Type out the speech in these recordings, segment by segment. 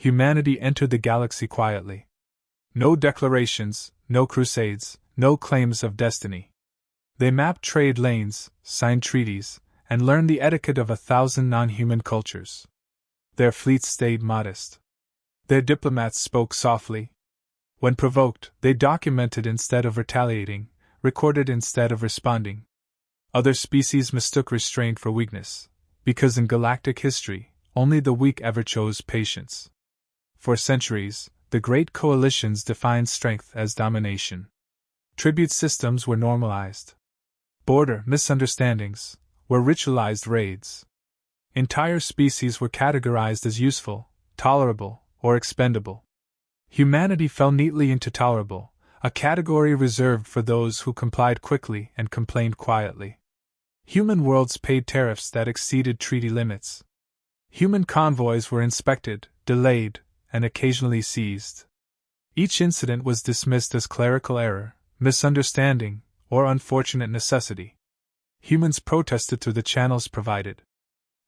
humanity entered the galaxy quietly. No declarations, no crusades, no claims of destiny. They mapped trade lanes, signed treaties, and learned the etiquette of 1,000 non-human cultures. Their fleets stayed modest. Their diplomats spoke softly. When provoked, they documented instead of retaliating, recorded instead of responding. Other species mistook restraint for weakness, because in galactic history, only the weak ever chose patience. For centuries, the great coalitions defined strength as domination. Tribute systems were normalized. Border misunderstandings were ritualized raids. Entire species were categorized as useful, tolerable, or expendable. Humanity fell neatly into tolerable, a category reserved for those who complied quickly and complained quietly. Human worlds paid tariffs that exceeded treaty limits. Human convoys were inspected, delayed, and occasionally seized. Each incident was dismissed as clerical error, misunderstanding, or unfortunate necessity. Humans protested through the channels provided.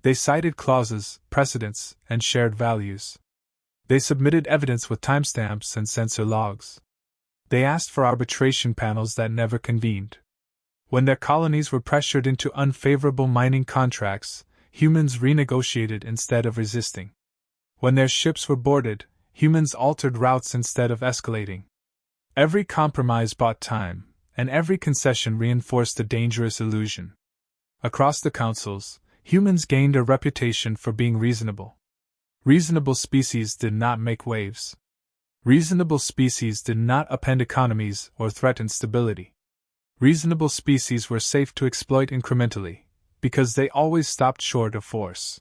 They cited clauses, precedents, and shared values. They submitted evidence with timestamps and censor logs. They asked for arbitration panels that never convened. When their colonies were pressured into unfavorable mining contracts, humans renegotiated instead of resisting. When their ships were boarded, humans altered routes instead of escalating. Every compromise bought time, and every concession reinforced a dangerous illusion. Across the councils, humans gained a reputation for being reasonable. Reasonable species did not make waves. Reasonable species did not upend economies or threaten stability. Reasonable species were safe to exploit incrementally, because they always stopped short of force.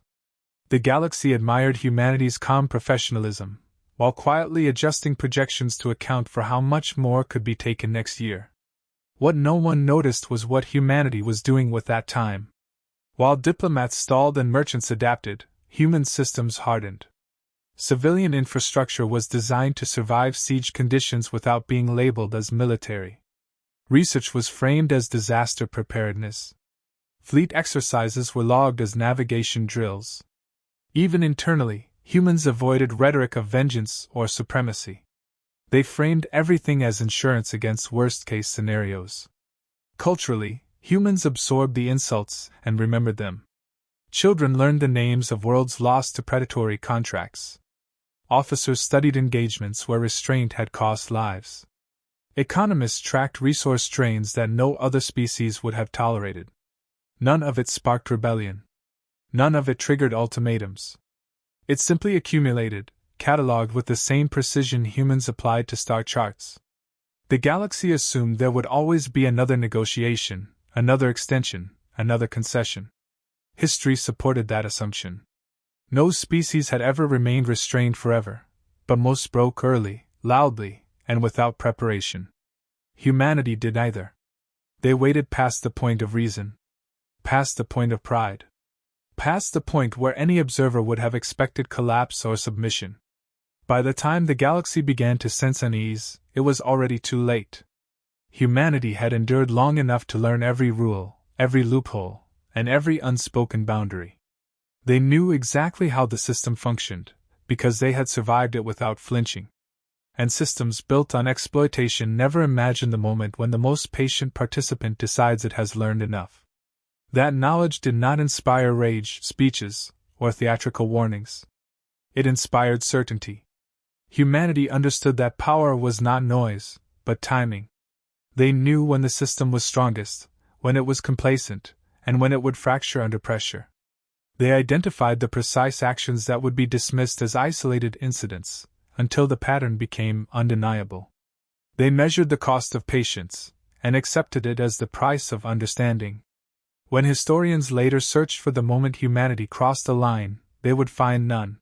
The galaxy admired humanity's calm professionalism, while quietly adjusting projections to account for how much more could be taken next year. What no one noticed was what humanity was doing with that time. While diplomats stalled and merchants adapted, human systems hardened. Civilian infrastructure was designed to survive siege conditions without being labeled as military. Research was framed as disaster preparedness. Fleet exercises were logged as navigation drills. Even internally, humans avoided rhetoric of vengeance or supremacy. They framed everything as insurance against worst-case scenarios. Culturally, humans absorbed the insults and remembered them. Children learned the names of worlds lost to predatory contracts. Officers studied engagements where restraint had cost lives. Economists tracked resource drains that no other species would have tolerated. None of it sparked rebellion. None of it triggered ultimatums. It simply accumulated, catalogued with the same precision humans applied to star charts. The galaxy assumed there would always be another negotiation, another extension, another concession. History supported that assumption. No species had ever remained restrained forever, but most broke early, loudly, and without preparation. Humanity did neither. They waited past the point of reason, past the point of pride, past the point where any observer would have expected collapse or submission. By the time the galaxy began to sense unease, it was already too late. Humanity had endured long enough to learn every rule, every loophole, and every unspoken boundary. They knew exactly how the system functioned, because they had survived it without flinching. And systems built on exploitation never imagine the moment when the most patient participant decides it has learned enough. That knowledge did not inspire rage, speeches, or theatrical warnings. It inspired certainty. Humanity understood that power was not noise, but timing. They knew when the system was strongest, when it was complacent, and when it would fracture under pressure. They identified the precise actions that would be dismissed as isolated incidents, until the pattern became undeniable. They measured the cost of patience, and accepted it as the price of understanding. When historians later searched for the moment humanity crossed the line, they would find none.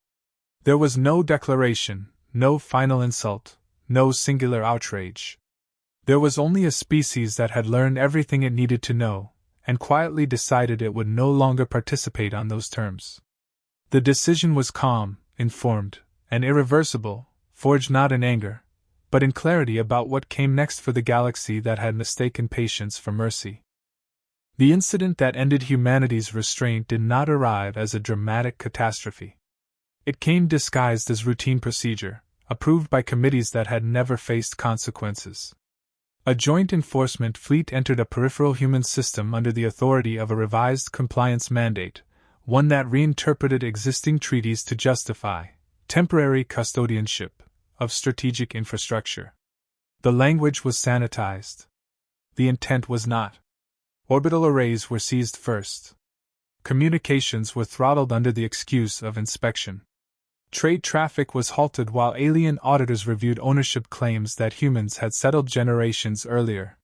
There was no declaration, no final insult, no singular outrage. There was only a species that had learned everything it needed to know, and quietly decided it would no longer participate on those terms. The decision was calm, informed, and irreversible, forged not in anger, but in clarity about what came next for the galaxy that had mistaken patience for mercy. The incident that ended humanity's restraint did not arrive as a dramatic catastrophe. It came disguised as routine procedure, approved by committees that had never faced consequences. A joint enforcement fleet entered a peripheral human system under the authority of a revised compliance mandate, one that reinterpreted existing treaties to justify temporary custodianship of strategic infrastructure. The language was sanitized. The intent was not. Orbital arrays were seized first. Communications were throttled under the excuse of inspection. Trade traffic was halted while alien auditors reviewed ownership claims that humans had settled generations earlier.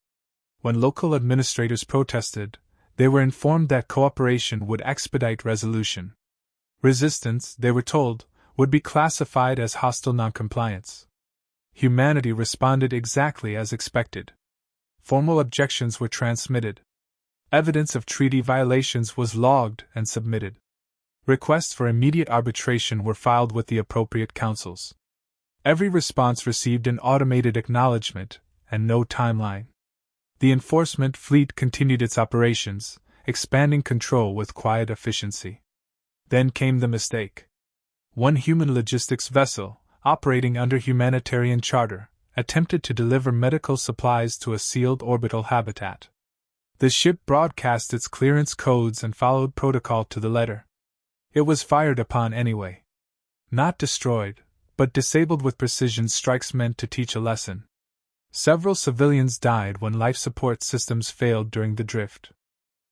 When local administrators protested, they were informed that cooperation would expedite resolution. Resistance, they were told, would be classified as hostile noncompliance. Humanity responded exactly as expected. Formal objections were transmitted. Evidence of treaty violations was logged and submitted. Requests for immediate arbitration were filed with the appropriate councils. Every response received an automated acknowledgement, and no timeline. The enforcement fleet continued its operations, expanding control with quiet efficiency. Then came the mistake. One human logistics vessel, operating under humanitarian charter, attempted to deliver medical supplies to a sealed orbital habitat. The ship broadcast its clearance codes and followed protocol to the letter. It was fired upon anyway. Not destroyed, but disabled with precision strikes meant to teach a lesson. Several civilians died when life support systems failed during the drift.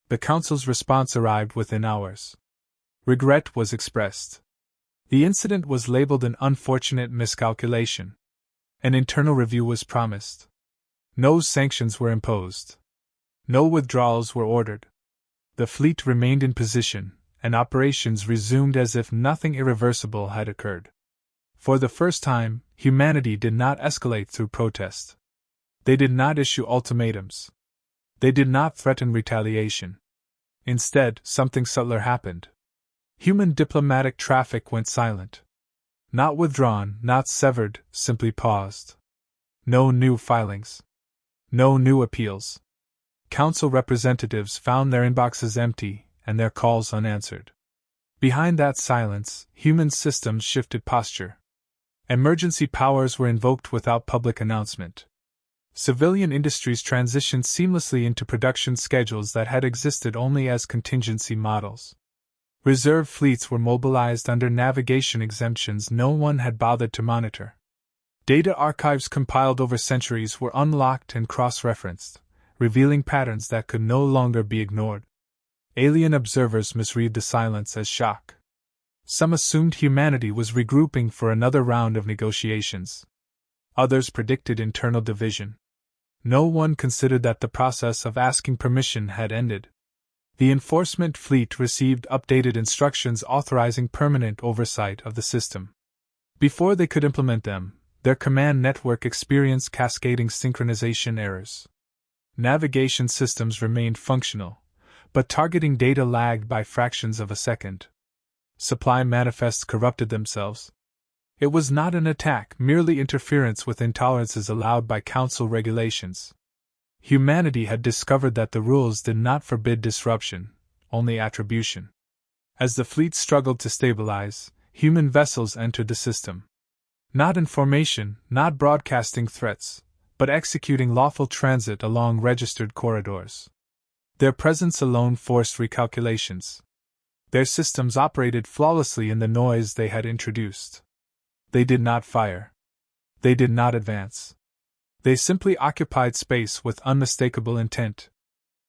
The Council's response arrived within hours. Regret was expressed. The incident was labeled an unfortunate miscalculation. An internal review was promised. No sanctions were imposed. No withdrawals were ordered. The fleet remained in position, and operations resumed as if nothing irreversible had occurred. For the first time, humanity did not escalate through protest. They did not issue ultimatums. They did not threaten retaliation. Instead, something subtler happened. Human diplomatic traffic went silent. Not withdrawn, not severed, simply paused. No new filings. No new appeals. Council representatives found their inboxes empty and their calls unanswered. Behind that silence, human systems shifted posture. Emergency powers were invoked without public announcement. Civilian industries transitioned seamlessly into production schedules that had existed only as contingency models. Reserve fleets were mobilized under navigation exemptions no one had bothered to monitor. Data archives compiled over centuries were unlocked and cross-referenced, revealing patterns that could no longer be ignored. Alien observers misread the silence as shock. Some assumed humanity was regrouping for another round of negotiations. Others predicted internal division. No one considered that the process of asking permission had ended. The enforcement fleet received updated instructions authorizing permanent oversight of the system. Before they could implement them, their command network experienced cascading synchronization errors. Navigation systems remained functional, but targeting data lagged by fractions of a second. Supply manifests corrupted themselves. It was not an attack, merely interference with intolerances allowed by Council regulations. Humanity had discovered that the rules did not forbid disruption, only attribution. As the fleet struggled to stabilize, human vessels entered the system. Not in formation, not broadcasting threats, but executing lawful transit along registered corridors. Their presence alone forced recalculations. Their systems operated flawlessly in the noise they had introduced. They did not fire. They did not advance. They simply occupied space with unmistakable intent.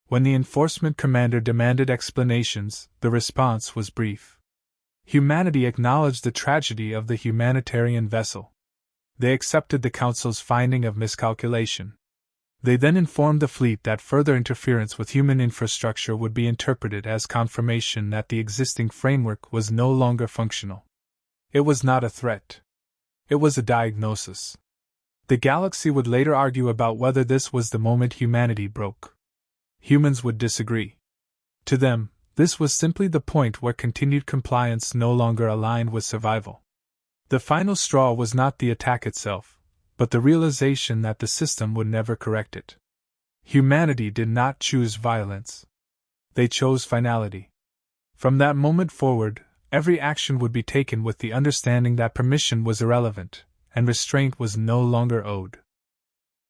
When the enforcement commander demanded explanations, the response was brief. Humanity acknowledged the tragedy of the humanitarian vessel. They accepted the Council's finding of miscalculation. They then informed the fleet that further interference with human infrastructure would be interpreted as confirmation that the existing framework was no longer functional. It was not a threat. It was a diagnosis. The galaxy would later argue about whether this was the moment humanity broke. Humans would disagree. To them, this was simply the point where continued compliance no longer aligned with survival. The final straw was not the attack itself, but the realization that the system would never correct it. Humanity did not choose violence. They chose finality. From that moment forward, Every action would be taken with the understanding that permission was irrelevant, and restraint was no longer owed.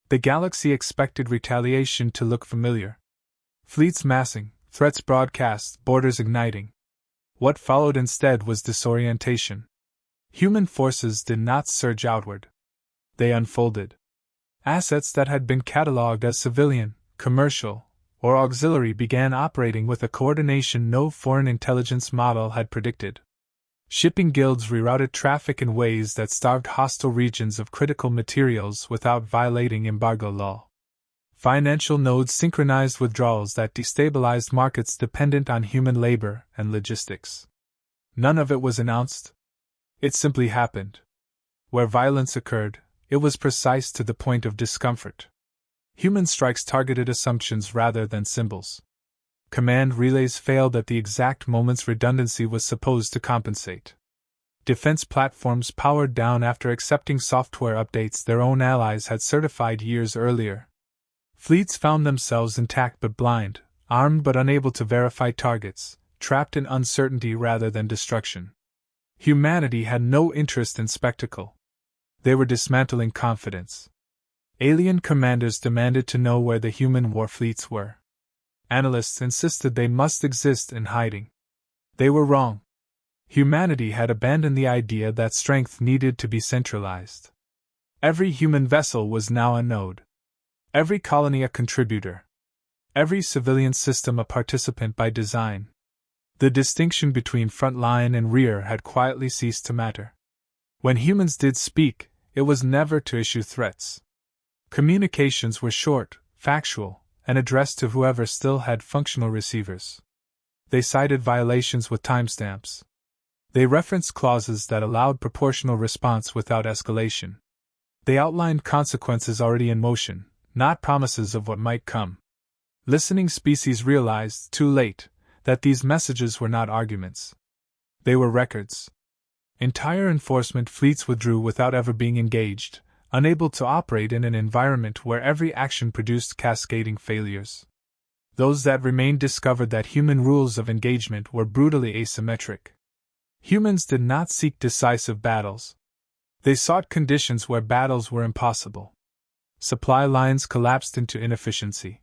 The galaxy expected retaliation to look familiar. Fleets massing, threats broadcast, borders igniting. What followed instead was disorientation. Human forces did not surge outward. They unfolded. Assets that had been catalogued as civilian, commercial, or auxiliary began operating with a coordination no foreign intelligence model had predicted. Shipping guilds rerouted traffic in ways that starved hostile regions of critical materials without violating embargo law. Financial nodes synchronized withdrawals that destabilized markets dependent on human labor and logistics. None of it was announced. It simply happened. Where violence occurred, it was precise to the point of discomfort. Human strikes targeted assumptions rather than symbols. Command relays failed at the exact moments redundancy was supposed to compensate. Defense platforms powered down after accepting software updates their own allies had certified years earlier. Fleets found themselves intact but blind, armed but unable to verify targets, trapped in uncertainty rather than destruction. Humanity had no interest in spectacle. They were dismantling confidence. Alien commanders demanded to know where the human war fleets were. Analysts insisted they must exist in hiding. They were wrong. Humanity had abandoned the idea that strength needed to be centralized. Every human vessel was now a node. Every colony a contributor. Every civilian system a participant by design. The distinction between front line and rear had quietly ceased to matter. When humans did speak, it was never to issue threats. Communications were short, factual, and addressed to whoever still had functional receivers. They cited violations with timestamps. They referenced clauses that allowed proportional response without escalation. They outlined consequences already in motion, not promises of what might come. Listening species realized, too late, that these messages were not arguments. They were records. Entire enforcement fleets withdrew without ever being engaged, unable to operate in an environment where every action produced cascading failures. Those that remained discovered that human rules of engagement were brutally asymmetric. Humans did not seek decisive battles. They sought conditions where battles were impossible. Supply lines collapsed into inefficiency.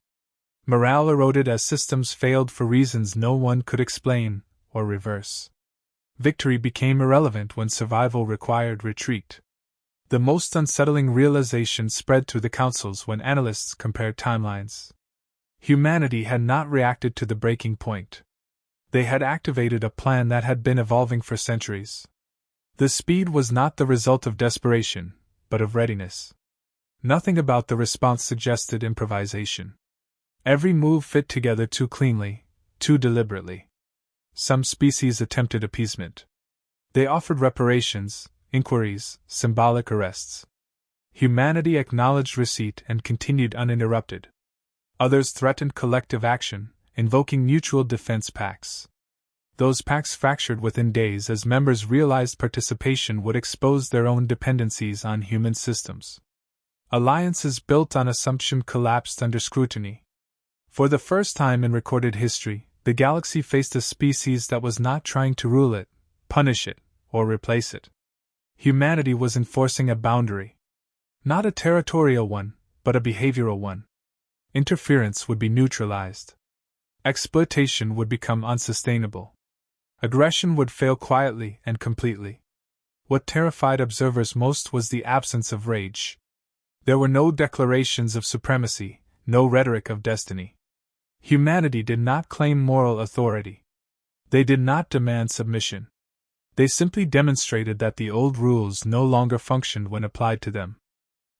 Morale eroded as systems failed for reasons no one could explain or reverse. Victory became irrelevant when survival required retreat. The most unsettling realization spread through the councils when analysts compared timelines. Humanity had not reacted to the breaking point. They had activated a plan that had been evolving for centuries. The speed was not the result of desperation, but of readiness. Nothing about the response suggested improvisation. Every move fit together too cleanly, too deliberately. Some species attempted appeasement. They offered reparations, inquiries, symbolic arrests. Humanity acknowledged receipt and continued uninterrupted. Others threatened collective action, invoking mutual defense pacts. Those pacts fractured within days as members realized participation would expose their own dependencies on human systems. Alliances built on assumption collapsed under scrutiny. For the first time in recorded history, the galaxy faced a species that was not trying to rule it, punish it, or replace it. Humanity was enforcing a boundary. Not a territorial one, but a behavioral one. Interference would be neutralized. Exploitation would become unsustainable. Aggression would fail quietly and completely. What terrified observers most was the absence of rage. There were no declarations of supremacy, no rhetoric of destiny. Humanity did not claim moral authority. They did not demand submission. They simply demonstrated that the old rules no longer functioned when applied to them.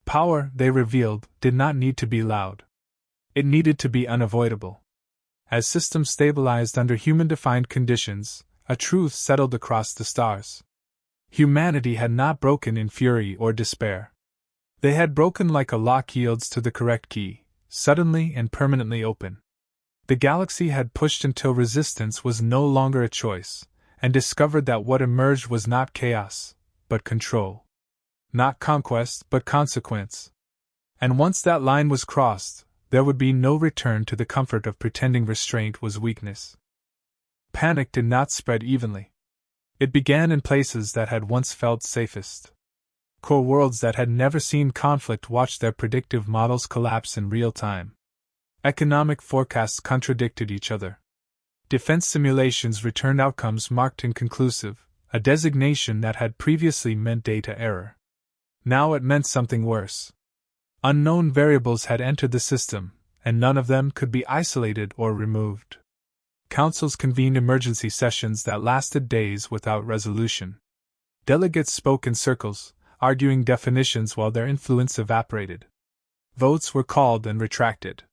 Power, they revealed, did not need to be loud. It needed to be unavoidable. As systems stabilized under human-defined conditions, a truth settled across the stars. Humanity had not broken in fury or despair. They had broken like a lock yields to the correct key, suddenly and permanently open. The galaxy had pushed until resistance was no longer a choice, and discovered that what emerged was not chaos, but control. Not conquest, but consequence. And once that line was crossed, there would be no return to the comfort of pretending restraint was weakness. Panic did not spread evenly. It began in places that had once felt safest. Core worlds that had never seen conflict watched their predictive models collapse in real time. Economic forecasts contradicted each other. Defense simulations returned outcomes marked inconclusive, a designation that had previously meant data error. Now it meant something worse. Unknown variables had entered the system, and none of them could be isolated or removed. Councils convened emergency sessions that lasted days without resolution. Delegates spoke in circles, arguing definitions while their influence evaporated. Votes were called and retracted.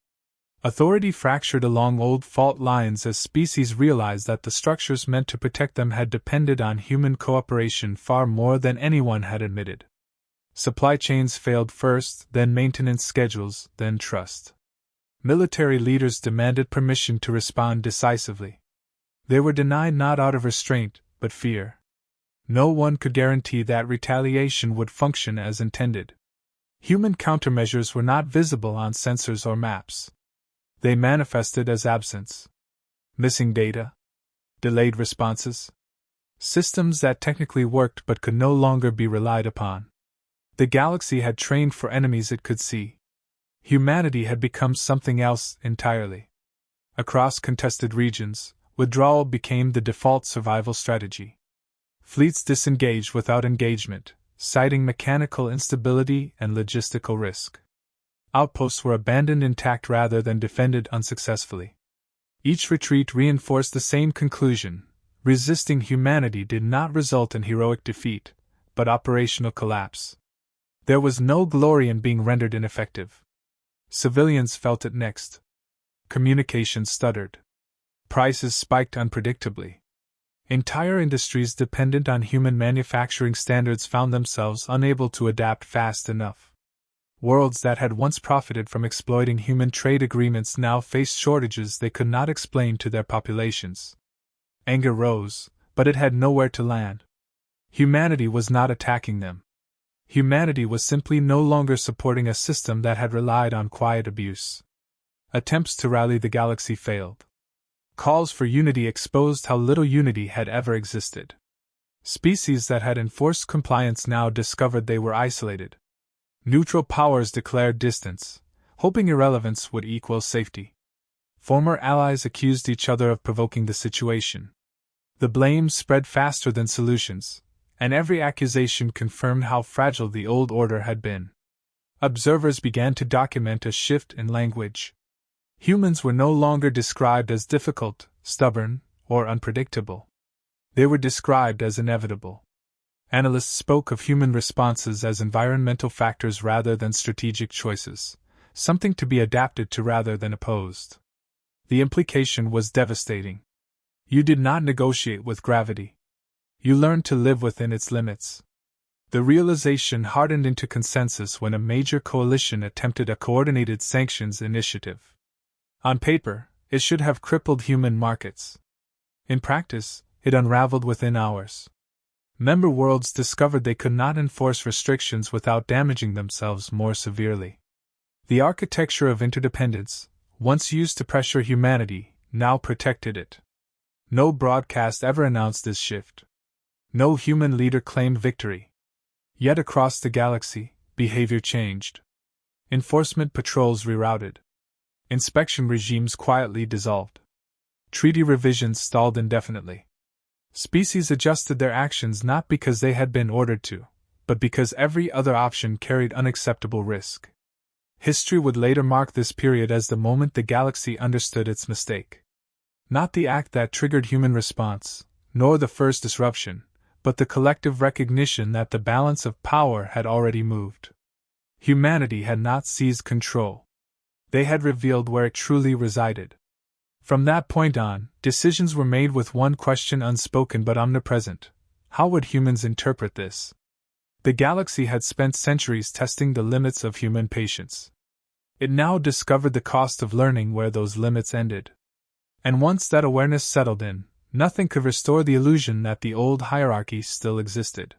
Authority fractured along old fault lines as species realized that the structures meant to protect them had depended on human cooperation far more than anyone had admitted. Supply chains failed first, then maintenance schedules, then trust. Military leaders demanded permission to respond decisively. They were denied not out of restraint, but fear. No one could guarantee that retaliation would function as intended. Human countermeasures were not visible on sensors or maps. They manifested as absence. Missing data. Delayed responses. Systems that technically worked but could no longer be relied upon. The galaxy had trained for enemies it could see. Humanity had become something else entirely. Across contested regions, withdrawal became the default survival strategy. Fleets disengaged without engagement, citing mechanical instability and logistical risk. Outposts were abandoned intact rather than defended unsuccessfully. Each retreat reinforced the same conclusion: resisting humanity did not result in heroic defeat, but operational collapse. There was no glory in being rendered ineffective. Civilians felt it next. Communications stuttered. Prices spiked unpredictably. Entire industries dependent on human manufacturing standards found themselves unable to adapt fast enough. Worlds that had once profited from exploiting human trade agreements now faced shortages they could not explain to their populations. Anger rose, but it had nowhere to land. Humanity was not attacking them. Humanity was simply no longer supporting a system that had relied on quiet abuse. Attempts to rally the galaxy failed. Calls for unity exposed how little unity had ever existed. Species that had enforced compliance now discovered they were isolated. Neutral powers declared distance, hoping irrelevance would equal safety. Former allies accused each other of provoking the situation. The blame spread faster than solutions, and every accusation confirmed how fragile the old order had been. Observers began to document a shift in language. Humans were no longer described as difficult, stubborn, or unpredictable. They were described as inevitable. Analysts spoke of human responses as environmental factors rather than strategic choices, something to be adapted to rather than opposed. The implication was devastating. You did not negotiate with gravity. You learned to live within its limits. The realization hardened into consensus when a major coalition attempted a coordinated sanctions initiative. On paper, it should have crippled human markets. In practice, it unraveled within hours. Member worlds discovered they could not enforce restrictions without damaging themselves more severely. The architecture of interdependence, once used to pressure humanity, now protected it. No broadcast ever announced this shift. No human leader claimed victory. Yet across the galaxy, behavior changed. Enforcement patrols rerouted. Inspection regimes quietly dissolved. Treaty revisions stalled indefinitely. Species adjusted their actions not because they had been ordered to, but because every other option carried unacceptable risk. History would later mark this period as the moment the galaxy understood its mistake. Not the act that triggered human response, nor the first disruption, but the collective recognition that the balance of power had already moved. Humanity had not seized control. They had revealed where it truly resided. From that point on, decisions were made with one question unspoken but omnipresent: how would humans interpret this? The galaxy had spent centuries testing the limits of human patience. It now discovered the cost of learning where those limits ended. And once that awareness settled in, nothing could restore the illusion that the old hierarchy still existed.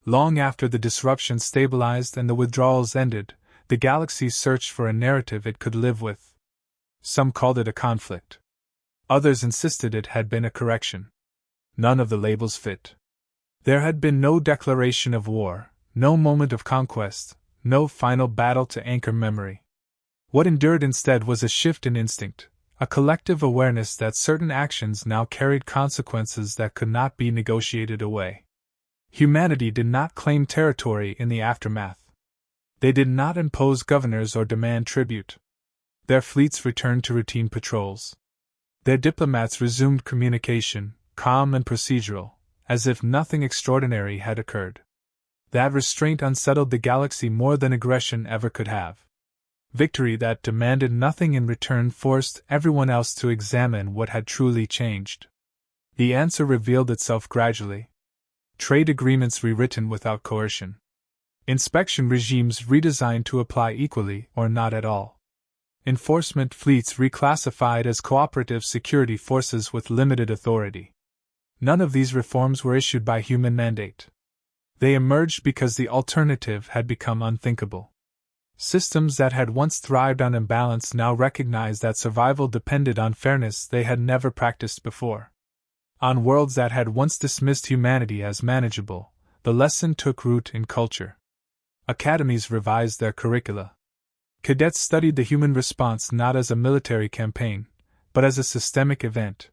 Long after the disruption stabilized and the withdrawals ended, the galaxy searched for a narrative it could live with. Some called it a conflict. Others insisted it had been a correction. None of the labels fit. There had been no declaration of war, no moment of conquest, no final battle to anchor memory. What endured instead was a shift in instinct, a collective awareness that certain actions now carried consequences that could not be negotiated away. Humanity did not claim territory in the aftermath. They did not impose governors or demand tribute. Their fleets returned to routine patrols. Their diplomats resumed communication, calm and procedural, as if nothing extraordinary had occurred. That restraint unsettled the galaxy more than aggression ever could have. Victory that demanded nothing in return forced everyone else to examine what had truly changed. The answer revealed itself gradually. Trade agreements rewritten without coercion. Inspection regimes redesigned to apply equally or not at all. Enforcement fleets reclassified as cooperative security forces with limited authority. None of these reforms were issued by human mandate. They emerged because the alternative had become unthinkable. Systems that had once thrived on imbalance now recognized that survival depended on fairness they had never practiced before. On worlds that had once dismissed humanity as manageable, the lesson took root in culture. Academies revised their curricula. Cadets studied the human response not as a military campaign, but as a systemic event.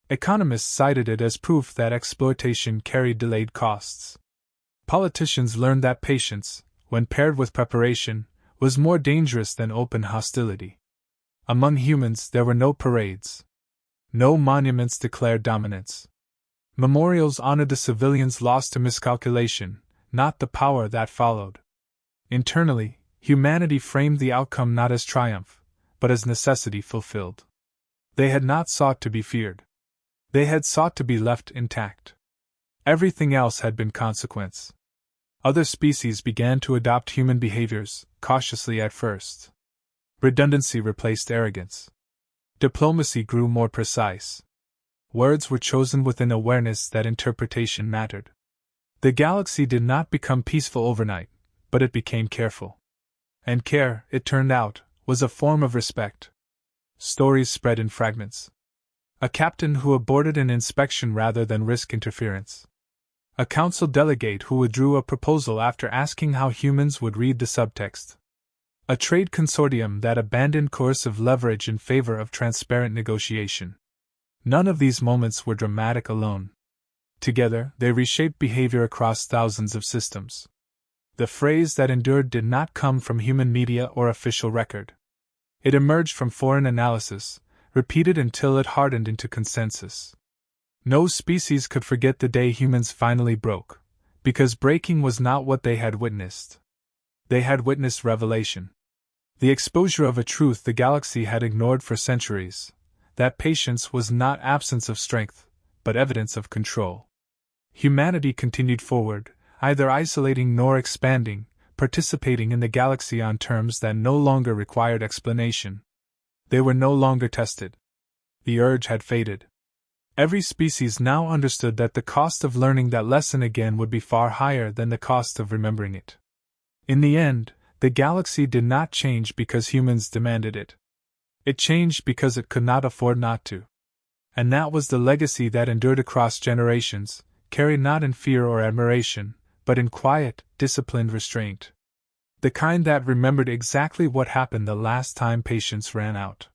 Economists cited it as proof that exploitation carried delayed costs. Politicians learned that patience, when paired with preparation, was more dangerous than open hostility. Among humans there were no parades. No monuments declared dominance. Memorials honored the civilians lost to miscalculation, not the power that followed. Internally, humanity framed the outcome not as triumph, but as necessity fulfilled. They had not sought to be feared. They had sought to be left intact. Everything else had been consequence. Other species began to adopt human behaviors, cautiously at first. Redundancy replaced arrogance. Diplomacy grew more precise. Words were chosen with an awareness that interpretation mattered. The galaxy did not become peaceful overnight, but it became careful. And care, it turned out, was a form of respect. Stories spread in fragments. A captain who aborted an inspection rather than risk interference. A council delegate who withdrew a proposal after asking how humans would read the subtext. A trade consortium that abandoned coercive leverage in favor of transparent negotiation. None of these moments were dramatic alone. Together, they reshaped behavior across thousands of systems. The phrase that endured did not come from human media or official record. It emerged from foreign analysis, repeated until it hardened into consensus. No species could forget the day humans finally broke, because breaking was not what they had witnessed. They had witnessed revelation. The exposure of a truth the galaxy had ignored for centuries, that patience was not absence of strength, but evidence of control. Humanity continued forward, either isolating nor expanding, participating in the galaxy on terms that no longer required explanation. They were no longer tested. The urge had faded. Every species now understood that the cost of learning that lesson again would be far higher than the cost of remembering it. In the end, the galaxy did not change because humans demanded it. It changed because it could not afford not to. And that was the legacy that endured across generations, carried not in fear or admiration, but in quiet, disciplined restraint. The kind that remembered exactly what happened the last time patience ran out.